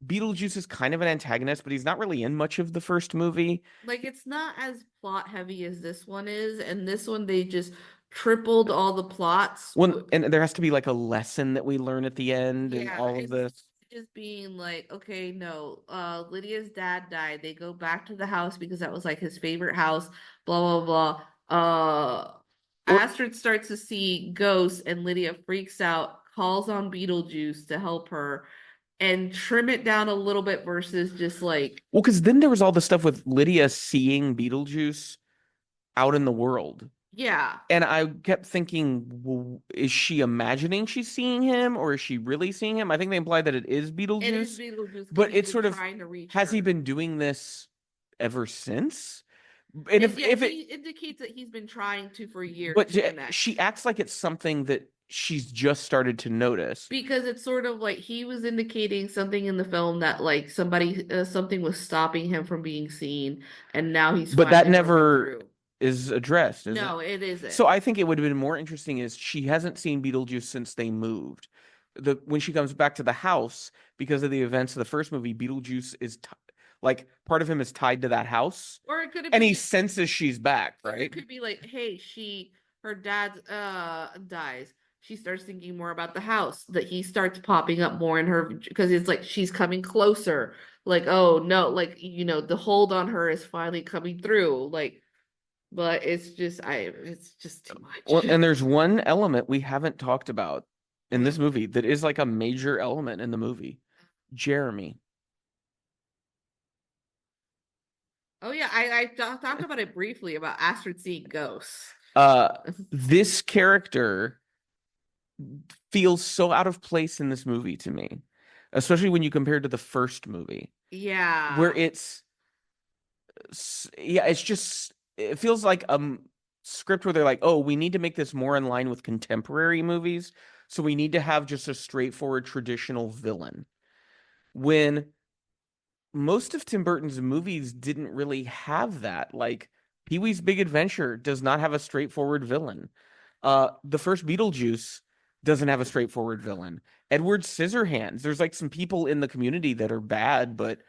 Beetlejuice is kind of an antagonist, but he's not really in much of the first movie. like it's not as plot heavy as this one is, and this one they just tripled all the plots. And there has to be like a lesson that we learn at the end and Yeah, all of this. just being like, okay, no, Lydia's dad died. They go back to the house because that was like his favorite house, blah blah blah. Or Astrid starts to see ghosts and Lydia freaks out, calls on Beetlejuice to help her and trim it down a little bit versus just like well, because then there was all the stuff with Lydia seeing Beetlejuice out in the world. yeah. And I kept thinking, well, is she imagining she's seeing him or is she really seeing him? I think they imply that it is It is Beetlejuice, Beetlejuice because but he's it's been sort of, trying to reach has he her. been doing this ever since? And Yeah, if it, he indicates that he's been trying to for years but to connect. she acts like it's something that she's just started to notice. Because it's sort of like he was indicating something in the film that like something was stopping him from being seen, and now he's But that finally broken never through. is addressed, is it? No, it isn't. So I think it would have been more interesting is she hasn't seen Beetlejuice since they moved. When she comes back to the house because of the events of the first movie, Beetlejuice is like part of him is tied to that house, Or it could have and been he senses she's back, or it right? could be like, hey, her dad dies. She starts thinking more about the house, that he starts popping up more in her because it's like she's coming closer. Like, oh no, like the hold on her is finally coming through. Like, but it's just too Well, much. and there's one element we haven't talked about in this movie that is like a major element in the movie. Jeremy. Oh yeah, I talked about it briefly about Astrid seeing ghosts. This character feels so out of place in this movie to me, especially when you compare it to the first movie, where Yeah. it's just it feels like a script where they're like, oh, we need to make this more in line with contemporary movies, so we need to have just a straightforward traditional villain. When most of Tim Burton's movies didn't really have that. Like Pee-wee's Big Adventure does not have a straightforward villain. The first Beetlejuice doesn't have a straightforward villain. Edward Scissorhands, there's like some people in the community that are bad, but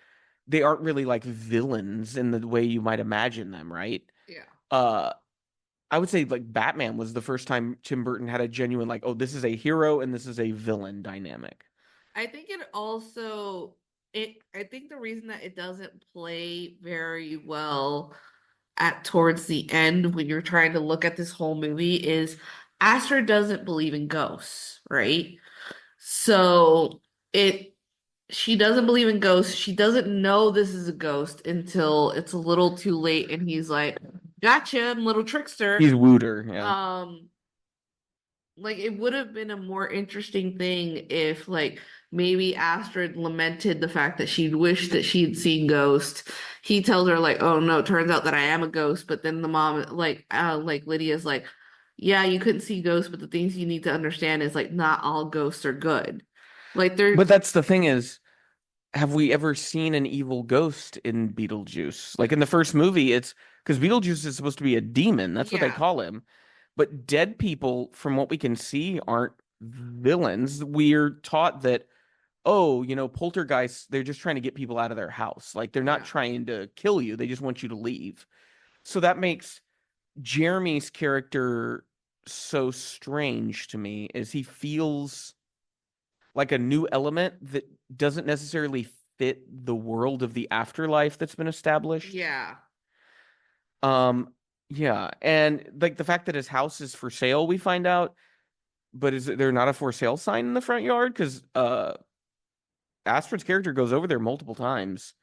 they aren't really like villains in the way you might imagine them, right? Yeah. Uh, I would say like Batman was the first time Tim Burton had a genuine like, oh, this is a hero and this is a villain dynamic. I think it also I think the reason that it doesn't play very well at towards the end when you're trying to look at this whole movie is Astrid doesn't believe in ghosts, right? So it she doesn't believe in ghosts. She doesn't know this is a ghost until it's a little too late and he's like, "Gotcha, little trickster." He's wooed her, yeah. Like it would have been a more interesting thing if like maybe Astrid lamented the fact that she'd wished that she'd seen ghosts. He tells her like, "Oh no, turns out that I am a ghost." But then the mom like Lydia's like, "Yeah, you couldn't see ghosts, but the things you need to understand is like not all ghosts are good." Like they're But that's the thing is, have we ever seen an evil ghost in Beetlejuice? Like in the first movie, it's because Beetlejuice is supposed to be a demon. That's what they yeah, call him. But dead people, from what we can see, aren't villains. We're taught that, oh, poltergeists, they're just trying to get people out of their house. Like they're not yeah, trying to kill you, they just want you to leave. So that makes Jeremy's character so strange to me, is he feels like a new element that doesn't necessarily fit the world of the afterlife that's been established. yeah, Um, yeah, and like the fact that his house is for sale, we find out, but is there not a for sale sign in the front yard? Because Astrid's character goes over there multiple times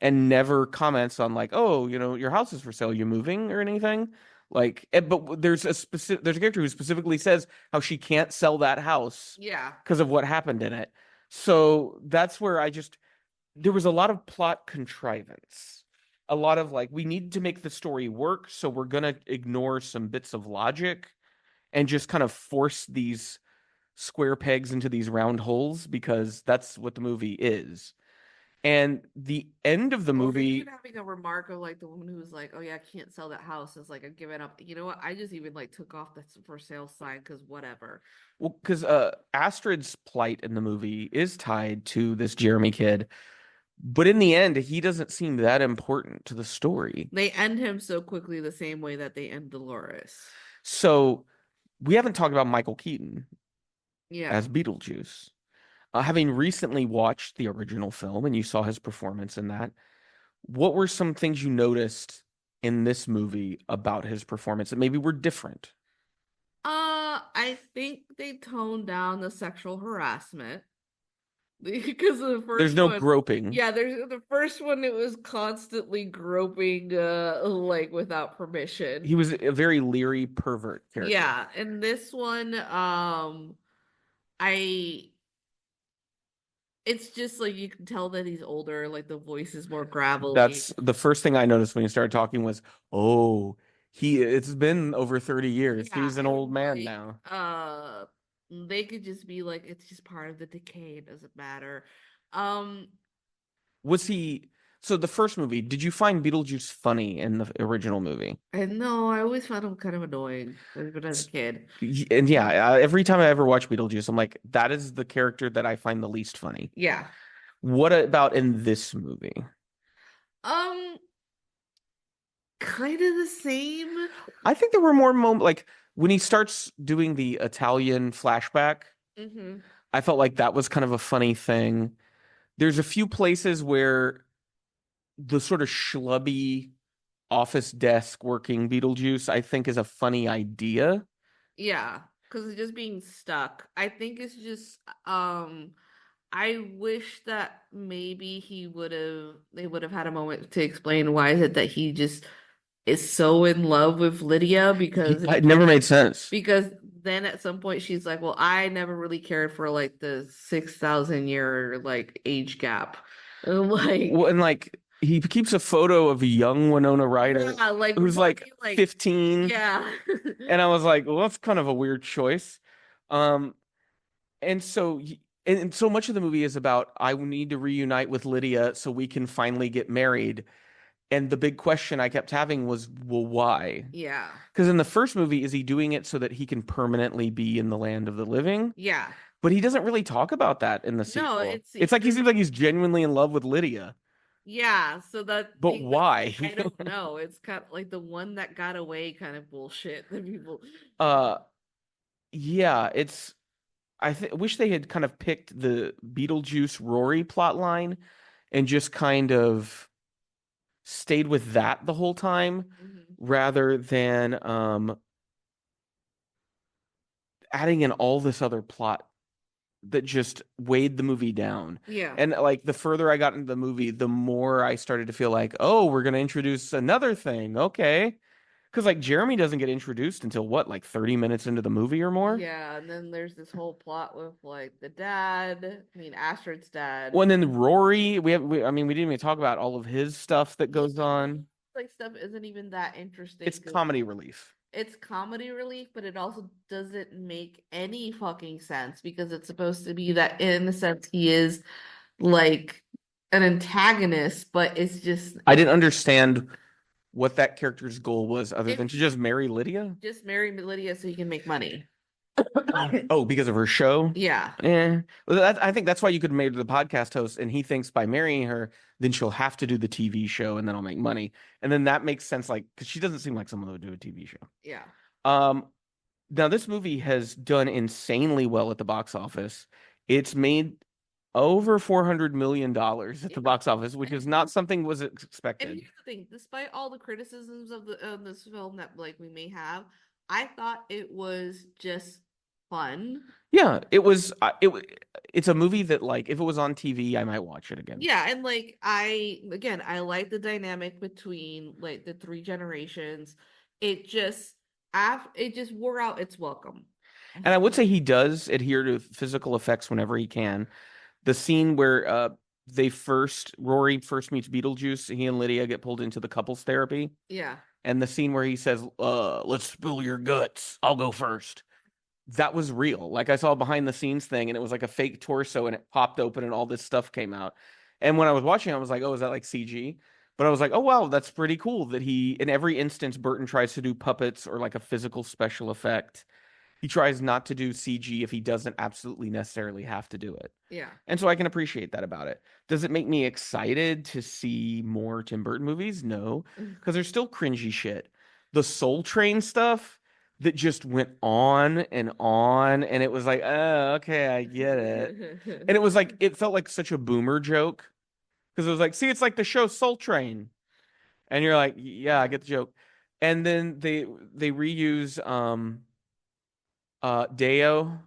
and never comments on like, oh, your house is for sale, you moving or anything. Like, but there's a character who specifically says how she can't sell that house yeah. because of what happened in it. So that's where there was a lot of plot contrivance. A lot of like, we need to make the story work, so we're gonna ignore some bits of logic and just kind of force these square pegs into these round holes because that's what the movie is. And the end of the Or even movie, having a remark of like the woman who was like, "Oh yeah, I can't sell that house." Is like, I've given up. You know what? I just even like took off the for sale sign because whatever. well, because Astrid's plight in the movie is tied to this Jeremy kid, but in the end, he doesn't seem that important to the story. They end him so quickly the same way that they end Dolores. So we haven't talked about Michael Keaton Yeah. as Beetlejuice. Having recently watched the original film and you saw his performance in that, what were some things you noticed in this movie about his performance that maybe were different? I think they toned down the sexual harassment because of the There's first no one. groping. Yeah, there's the first one. It was constantly groping, like without permission. He was a very leery pervert character. Yeah, and this one, I it's just like you can tell that he's older, like the voice is more gravelly. That's the first thing I noticed when he started talking was, oh, it's been over 30 years. Yeah, He's an and old man like now. they could just be like it's just part of the decay, it doesn't matter. Um Was he so the first movie, did you find Beetlejuice funny in the original movie? and no, I always found him kind of annoying, even as a S- kid. And yeah, every time I ever watch Beetlejuice, I'm like, that is the character that I find the least funny. Yeah. What about in this movie? Um Kind of the same. I think there were more moments like when he starts doing the Italian flashback, Hmm. I felt like that was kind of a funny thing. There's a few places where the sort of schlubby office desk working Beetlejuice, I think, is a funny idea. Yeah, because it's just being stuck. I think it's just I wish that maybe they would have had a moment to explain why is it that he just is so in love with Lydia It never made sense. because then at some point she's like, "Well, I never really cared for like the 6,000 year like age gap." And like Well, and like he keeps a photo of a young Winona Ryder yeah, like we're who's like talking like 15, yeah. and I was like, well, that's kind of a weird choice. Um, and so and so much of the movie is about I need to reunite with Lydia so we can finally get married. And the big question I kept having was, well, why? Yeah. Because in the first movie, is he doing it so that he can permanently be in the land of the living? Yeah. But he doesn't really talk about that in the No, sequel. It's like he seems like he's genuinely in love with Lydia. yeah, so But why? I don't know. It's kind of like the one that got away kind of bullshit that people. Uh, yeah, it's wish they had kind of picked the Beetlejuice Rory plot line and just kind of stayed with that the whole time Mhm. rather than adding in all this other plot that just weighed the movie down. Yeah. And like the further I got into the movie, the more I started to feel like, oh, we're going to introduce another thing. Okay. Because like Jeremy doesn't get introduced until what, like 30 minutes into the movie or more? Yeah, and then there's this whole plot with like the dad, I mean Astrid's dad. Well, and then Rory, I mean, we didn't even talk about all of his stuff that goes Yeah, on. like stuff isn't even that interesting It's 'cause comedy relief. it's comedy relief, but it also doesn't make any fucking sense because it's supposed to be that in a sense he is like an antagonist, but it's just I didn't understand what that character's goal was other if than to just marry Lydia. just marry Lydia so he can make money. Oh, because of her show? Yeah. Well, I think that's why you could have made her the podcast host, and he thinks by marrying her, then she'll have to do the TV show, and then I'll make money. And then that makes sense, like, because she doesn't seem like someone who would do a TV show. Yeah. Um, Now this movie has done insanely well at the box office. It's made over $400 million at the box office, which is not something was And expected. here's the thing, despite all the criticisms of this film that like we may have, I thought it was just fun. Yeah, it was. It's a movie that, like, if it was on TV, I might watch it again. Yeah, and like I like the dynamic between like the three generations. It just it just wore out its welcome. And I would say he does adhere to physical effects whenever he can. The scene where Rory first meets Beetlejuice, he and Lydia get pulled into the couples therapy. Yeah. And the scene where he says, let's spill your guts. I'll go first. That was real. Like I saw a behind the scenes thing and it was like a fake torso and it popped open and all this stuff came out. And when I was watching, I was like, oh, is that like CG? But I was like, oh, wow, that's pretty cool that in every instance, Burton tries to do puppets or like a physical special effect. He tries not to do CG if he doesn't absolutely necessarily have to do it. Yeah. And so I can appreciate that about it. Does it make me excited to see more Tim Burton movies? No, because there's still cringy shit. The Soul Train stuff that just went on, and it was like, oh, okay, I get it. And it was like, it felt like such a boomer joke because it was like, see, it's like the show Soul Train. And you're like, yeah, I get the joke. And then they reuse Deo,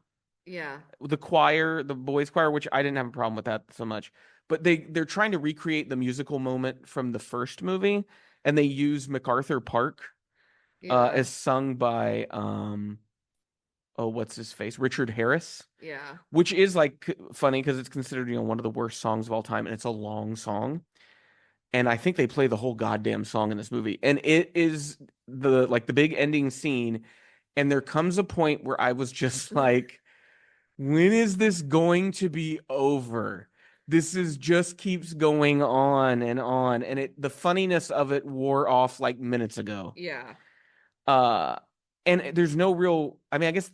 Yeah. the choir, the boys choir, which I didn't have a problem with that so much. But they're trying to recreate the musical moment from the first movie, and they use MacArthur Park Yeah. as sung by oh, what's his face? Richard Harris. Yeah. Which is like funny because it's considered, one of the worst songs of all time, and it's a long song. And I think they play the whole goddamn song in this movie. And it is the big ending scene. And there comes a point where I was just like, when is this going to be over? This is just keeps going on and on. And the funniness of it wore off like minutes ago. Yeah. Uh, and there's no real, I mean, I guess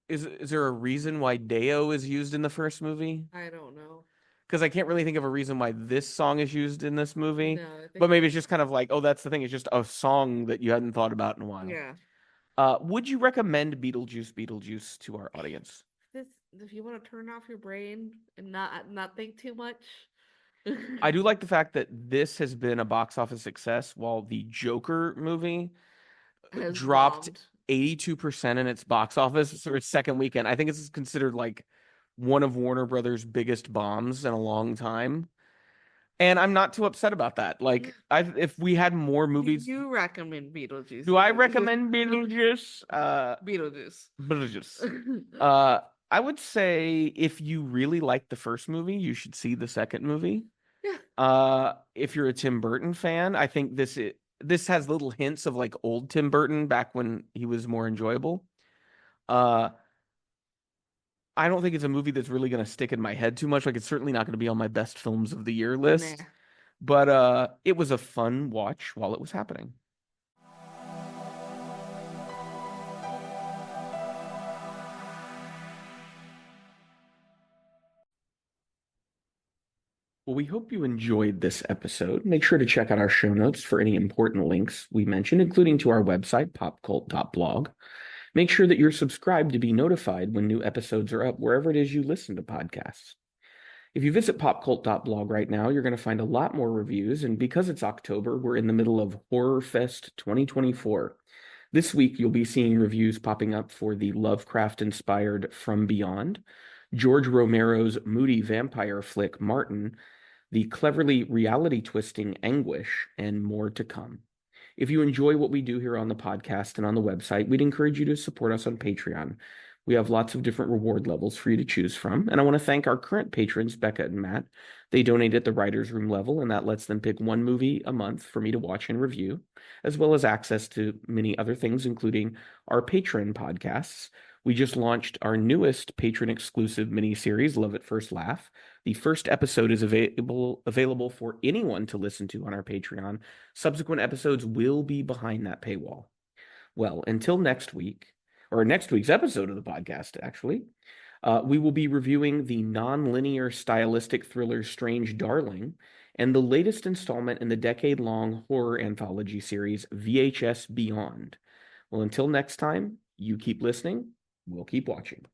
is there a reason why Deo is used in the first movie? I don't know. Because I can't really think of a reason why this song is used in this movie. No, But maybe it's just kind of like, oh, that's the thing. It's just a song that you hadn't thought about in a while. Yeah. Would you recommend Beetlejuice to our audience? If you want to turn off your brain and not think too much. I do like the fact that this has been a box office success while the Joker movie Has dropped bombed. 82% in its box office for its second weekend. I think this is considered like one of Warner Brothers' biggest bombs in a long time. And I'm not too upset about that. Like, if we had more movies. Do you recommend Beetlejuice? Do I recommend Beetlejuice? Beetlejuice. I would say if you really like the first movie, you should see the second movie. Yeah. If you're a Tim Burton fan, I think this has little hints of like old Tim Burton back when he was more enjoyable. I don't think it's a movie that's really going to stick in my head too much. Like it's certainly not going to be on my best films of the year Nah. list, but it was a fun watch while it was happening. Well, we hope you enjoyed this episode. Make sure to check out our show notes for any important links we mentioned, including to our website, popcult.blog. Make sure that you're subscribed to be notified when new episodes are up, wherever it is you listen to podcasts. If you visit popcult.blog right now, you're going to find a lot more reviews, and because it's October, we're in the middle of Horror Fest 2024. This week, you'll be seeing reviews popping up for the Lovecraft-inspired From Beyond, George Romero's moody vampire flick Martin, the cleverly reality-twisting Anguish, and more to come. If you enjoy what we do here on the podcast and on the website, we'd encourage you to support us on Patreon. We have lots of different reward levels for you to choose from, and I want to thank our current patrons, Becca and Matt. They donate at the writer's room level, and that lets them pick one movie a month for me to watch and review, as well as access to many other things, including our patron podcasts. We just launched our newest patron-exclusive mini-series, Love at First Laugh. The first episode is available for anyone to listen to on our Patreon. Subsequent episodes will be behind that paywall. Well, until next week, or next week's episode of the podcast, actually, we will be reviewing the non-linear stylistic thriller Strange Darling and the latest installment in the decade-long horror anthology series VHS Beyond. Well, until next time, you keep listening, we'll keep watching.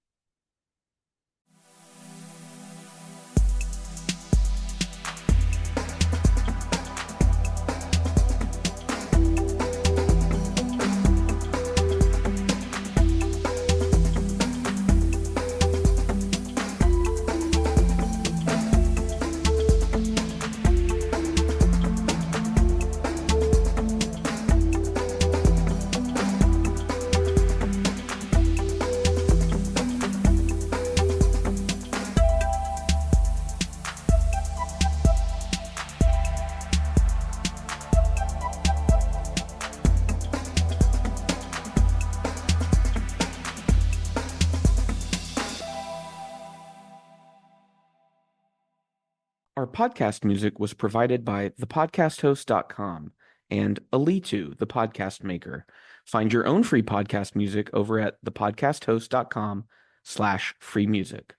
Our podcast music was provided by thepodcasthost.com and Alitu, the podcast maker. Find your own free podcast music over at thepodcasthost.com/free music.